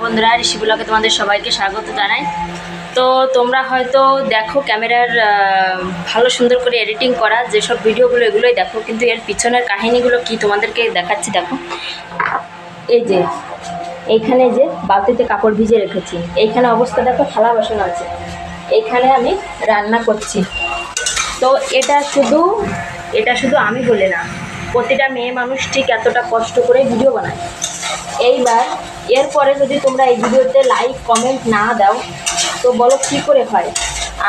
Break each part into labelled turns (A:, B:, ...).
A: বন্ধুরা, ঋষি ব্লগে তোমাদের সবাইকে স্বাগত জানাই। তো তোমরা হয়তো দেখো ক্যামেরার ভালো সুন্দর করে এডিটিং করা যেসব ভিডিওগুলো, এগুলোই দেখো, কিন্তু এর পিছনের কাহিনীগুলো কি তোমাদেরকে দেখাচ্ছি। দেখো, এই যে এইখানে যে বালতিতে কাপড় ভিজে রেখেছি, এইখানে অবস্থা দেখো, থালা বাসন আছে, এইখানে আমি রান্না করছি। তো এটা শুধু আমি বলে না, প্রতিটা মেয়ে মানুষ ঠিক এতটা কষ্ট করে ভিডিও বানায়। এইবার এরপরে যদি তোমরা এই ভিডিওতে লাইক কমেন্ট না দাও তো বলো কী করে হয়।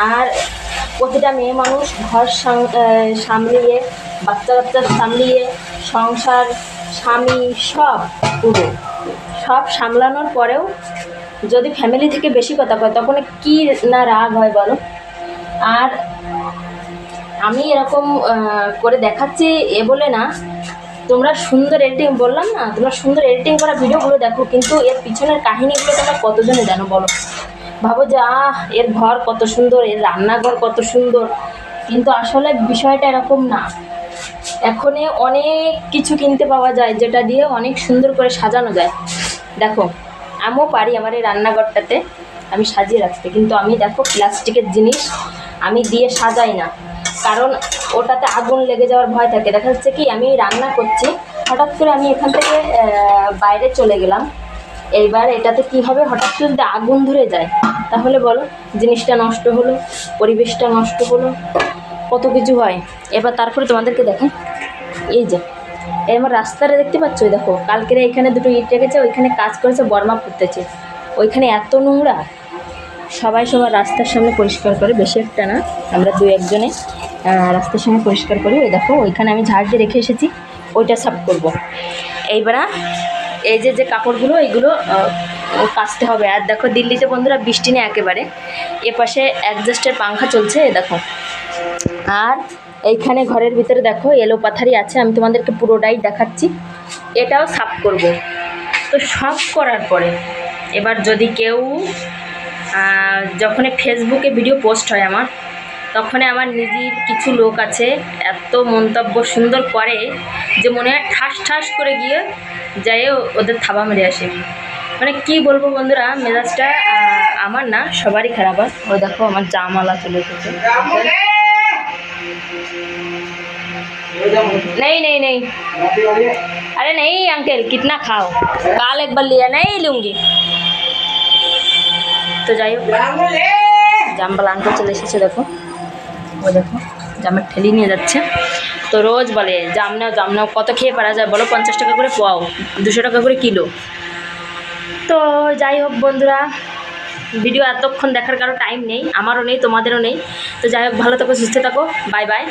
A: আর প্রতিটা মেয়ে মানুষ ঘর সামলিয়ে, বাচ্চা কাচ্চা সামলিয়ে, সংসার, স্বামী, সব সামলানোর পরেও যদি ফ্যামিলি থেকে বেশি কথা কয় তখন কি না রাগ হয় বলো। আর আমি এরকম করে দেখাচ্ছি এ বলে না, তোমরা সুন্দর এডিটিং, বললাম না, তোমরা সুন্দর এডিটিং করা ভিডিওগুলো দেখো, কিন্তু এর পিছনের কাহিনীগুলো তোমরা কতজনে জানো বলো। ভাবো যে এর ঘর কত সুন্দর, এর রান্নাঘর কত সুন্দর, কিন্তু আসলে বিষয়টা এরকম না। এখনই অনেক কিছু কিনতে পাওয়া যায় যেটা দিয়ে অনেক সুন্দর করে সাজানো যায়। দেখো, আমিও পারি আমার এই রান্নাঘরটাতে আমি সাজিয়ে রাখতে, কিন্তু আমি দেখো প্লাস্টিকের জিনিস আমি দিয়ে সাজাই না, কারণ ওটাতে আগুন লেগে যাওয়ার ভয় থাকে। দেখা যাচ্ছে কি আমি রান্না করছি, হঠাৎ করে আমি এখান থেকে বাইরে চলে গেলাম, এইবার এটাতে কি হবে, হঠাৎ করে যদি আগুন ধরে যায় তাহলে বলো, জিনিসটা নষ্ট হলো, পরিবেশটা নষ্ট হলো, কত কিছু হয়। এবার তারপরে তোমাদেরকে দেখেন, এই যে আমার রাস্তাটা দেখতে পাচ্ছ, দেখো কালকের এখানে দুটো ইট রেখেছে, ওইখানে কাজ করেছে, বর্মা করতেছে, ওইখানে এত নোংরা। সবাই সবার রাস্তার সামনে পরিষ্কার করে, বেশি একটা না, আমরা দু একজনে রাস্তার সামনে পরিষ্কার করি। ওই দেখো ওইখানে আমি ঝাড় দিয়ে রেখে এসেছি, ওইটা সাফ করব। এইবার এই যে কাপড়গুলো, এইগুলো কাচতে হবে। আর দেখো দিল্লিতে বন্ধুরা বৃষ্টি নেই একেবারে, এপাশে অ্যাডজাস্টের পাংখা চলছে, দেখো। আর এইখানে ঘরের ভিতরে দেখো এলো পাথারি আছে, আমি তোমাদেরকে পুরোটাই দেখাচ্ছি, এটাও সাফ করব। তো সব করার পরে এবার যদি কেউ যখন ফেসবুকে ভিডিও পোস্ট হয় আমার, তখন আমার নিজের কিছু লোক আছে এত মন্তব্য সুন্দর করে যে মনে হয় ঠাস ঠাস করে গিয়ে যাই ওদের থাবা মেরে আসে। মানে কি বলবো বন্ধুরা, মেজাজটা আমার না সবারই খারাপ হয়। ও দেখো আমার জামালা চলে এসেছে। नहीं नहीं नहीं, अरे नहीं अंकल, कितना खाओ, काल एक बार लिया, नहीं लूँगी। তো যাই হোক, জামবালা আঙ্কেল চলে এসেছে, দেখো ও দেখো জামের ঠেলি নিয়ে যাচ্ছে। তো রোজ বলে জাম নাও, কত খেয়ে পারা যায় বলো, 50 টাকা করে পোয়াও, 200 টাকা করে কিলো। তো যাই হোক বন্ধুরা, ভিডিও এতক্ষণ দেখার কারো টাইম নেই, আমারও নেই, তোমাদেরও নেই। তো যাই হোক, ভালো থাকো, সুস্থ থাকো, বাই বাই।